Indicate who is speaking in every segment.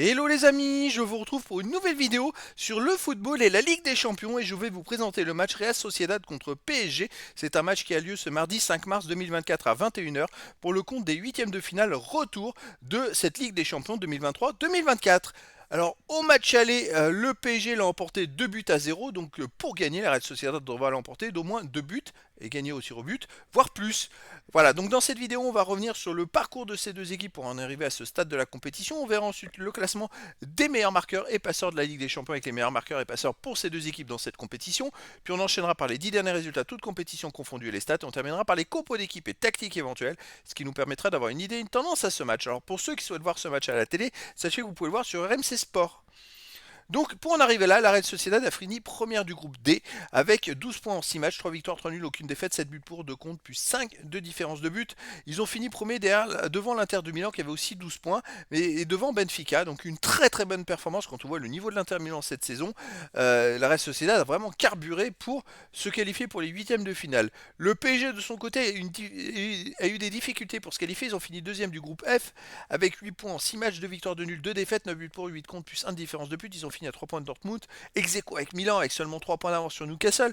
Speaker 1: Hello les amis, je vous retrouve pour une nouvelle vidéo sur le football et la Ligue des Champions et je vais vous présenter le match Real Sociedad contre PSG. C'est un match qui a lieu ce mardi 5 mars 2024 à 21h pour le compte des huitièmes de finale retour de cette Ligue des Champions 2023-2024. Alors au match aller, le PSG l'a emporté 2 buts à 0, donc pour gagner, la Real Sociedad devra l'emporter d'au moins 2 buts et gagner aussi au but, voire plus. Voilà, donc dans cette vidéo, on va revenir sur le parcours de ces deux équipes pour en arriver à ce stade de la compétition. On verra ensuite le classement des meilleurs marqueurs et passeurs de la Ligue des Champions avec les meilleurs marqueurs et passeurs pour ces deux équipes dans cette compétition. Puis on enchaînera par les 10 derniers résultats, toutes compétitions confondues et les stats. Et on terminera par les compos d'équipes et tactiques éventuelles, ce qui nous permettra d'avoir une idée, une tendance à ce match. Alors pour ceux qui souhaitent voir ce match à la télé, sachez que vous pouvez le voir sur RMC Sport. Donc pour en arriver là, la Real Sociedad a fini première du groupe D avec 12 points en 6 matchs, 3 victoires, 3 nuls, aucune défaite, 7 buts pour, 2 contre, plus 5 de différence de but. Ils ont fini premier devant l'Inter de Milan qui avait aussi 12 points, et devant Benfica, donc une très très bonne performance quand on voit le niveau de l'Inter Milan cette saison. La Real Sociedad a vraiment carburé pour se qualifier pour les huitièmes de finale. Le PSG de son côté a eu des difficultés pour se qualifier, ils ont fini deuxième du groupe F avec 8 points en 6 matchs, 2 victoires, 2 nuls, 2 défaites, 9 buts pour, 8 contre, plus 1 de différence de but. Ils ont fini à 3 points de Dortmund, ex aequo avec Milan avec seulement 3 points d'avance sur Newcastle.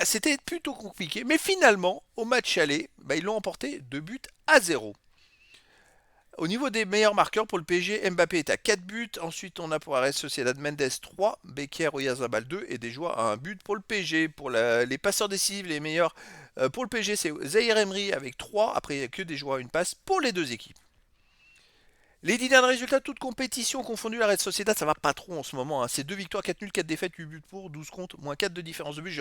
Speaker 1: C'était plutôt compliqué, mais finalement, au match aller, ils l'ont emporté 2 buts à 0. Au niveau des meilleurs marqueurs pour le PSG, Mbappé est à 4 buts. Ensuite, on a pour Real Sociedad Mendes 3, Becker Oyarzabal 2 et des joueurs à un but pour le PSG. Pour les passeurs décisifs, les meilleurs pour le PSG, c'est Zaïre Emery avec 3. Après, il n'y a que des joueurs à une passe pour les deux équipes. Les 10 derniers résultats, toutes compétitions confondues, la Real Sociedad, ça va pas trop en ce moment. C'est 2 victoires, 4 nuls, 4 défaites, 8 buts pour, 12 contre, moins 4 de différence de but.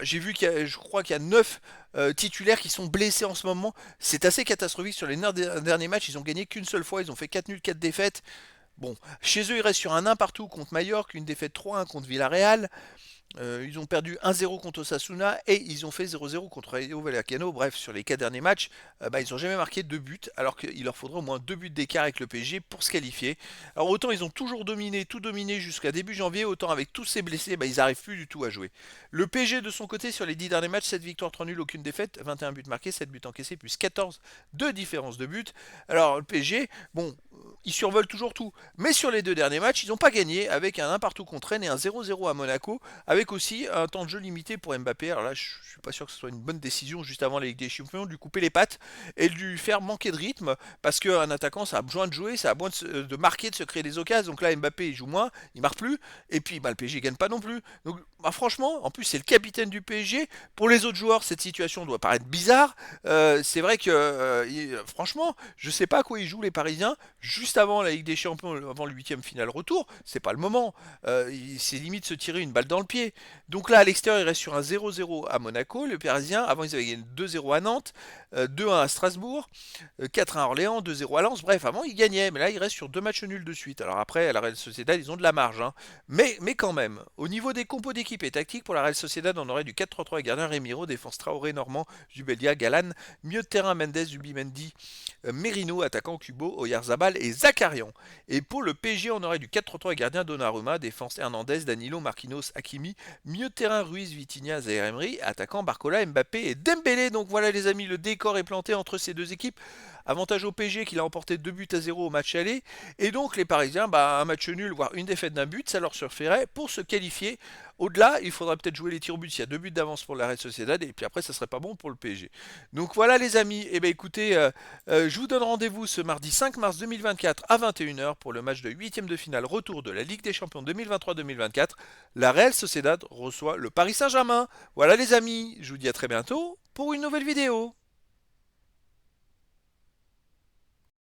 Speaker 1: J'ai vu je crois qu'il y a 9 titulaires qui sont blessés en ce moment. C'est assez catastrophique sur les 9 derniers matchs. Ils ont gagné qu'une seule fois. Ils ont fait 4 nuls, 4 défaites. Bon, chez eux, ils restent sur un 1 partout contre Mallorca, une défaite 3-1 contre Villarreal. Ils ont perdu 1-0 contre Osasuna et ils ont fait 0-0 contre Rayo Vallecano. Bref, sur les 4 derniers matchs, ils n'ont jamais marqué 2 buts, alors qu'il leur faudrait au moins 2 buts d'écart avec le PSG pour se qualifier. Alors autant ils ont toujours dominé, tout dominé jusqu'à début janvier, autant avec tous ces blessés, ils n'arrivent plus du tout à jouer. Le PSG de son côté, sur les 10 derniers matchs, 7 victoires, 3 nuls, aucune défaite, 21 buts marqués, 7 buts encaissés, plus 14 de différence de but. Alors le PSG, bon, ils survolent toujours tout. Mais sur les 2 derniers matchs, ils n'ont pas gagné avec un 1 partout contre Rennes et un 0-0 à Monaco, avec aussi un temps de jeu limité pour Mbappé. Alors là, je suis pas sûr que ce soit une bonne décision juste avant la Ligue des Champions de lui couper les pattes et de lui faire manquer de rythme, parce qu'un attaquant, ça a besoin de jouer, ça a besoin de marquer, de se créer des occasions. Donc là, Mbappé, il joue moins, il marque plus, et puis le PSG gagne pas non plus. Donc franchement, en plus c'est le capitaine du PSG. Pour les autres joueurs, cette situation doit paraître bizarre. C'est vrai que franchement, je sais pas à quoi ils jouent les Parisiens juste avant la Ligue des Champions, avant le huitième final retour. C'est pas le moment. C'est limite se tirer une balle dans le pied. Donc là, à l'extérieur, il reste sur un 0-0 à Monaco. Le Parisien, avant, ils avaient gagné 2-0 à Nantes, 2-1 à Strasbourg, 4-1 à Orléans, 2-0 à Lens. Bref, avant, ils gagnaient. Mais là, il reste sur 2 matchs nuls de suite. Alors après, à la Real Sociedad, ils ont de la marge, hein. Mais quand même, au niveau des compos d'équipe et tactique, pour la Real Sociedad, on aurait du 4-3-3 et gardien Remiro, défense Traoré, Normand, Zubelia, Galan, milieu de terrain Mendes, Zubimendi, Merino, attaquant Kubo, Oyarzabal et Zakarian. Et pour le PSG, on aurait du 4-3-3 et gardien Donnarumma, défense Hernandez, Danilo, Marquinhos, Hakimi, milieu de terrain Ruiz, Vitinha, Zaire Emery, attaquant Barcola, Mbappé et Dembélé. Donc voilà les amis, le décor est planté entre ces deux équipes. Avantage au PSG qui l'a emporté 2 buts à 0 au match aller. Et donc les Parisiens, un match nul, voire une défaite d'un but, ça leur suffirait pour se qualifier. Au-delà, il faudra peut-être jouer les tirs au but. Il y a 2 buts d'avance pour la Real Sociedad et puis après, ça serait pas bon pour le PSG. Donc voilà les amis, écoutez, je vous donne rendez-vous ce mardi 5 mars 2024 à 21h pour le match de 8e de finale retour de la Ligue des Champions 2023-2024. La Real Sociedad reçoit le Paris Saint-Germain. Voilà les amis, je vous dis à très bientôt pour une nouvelle vidéo.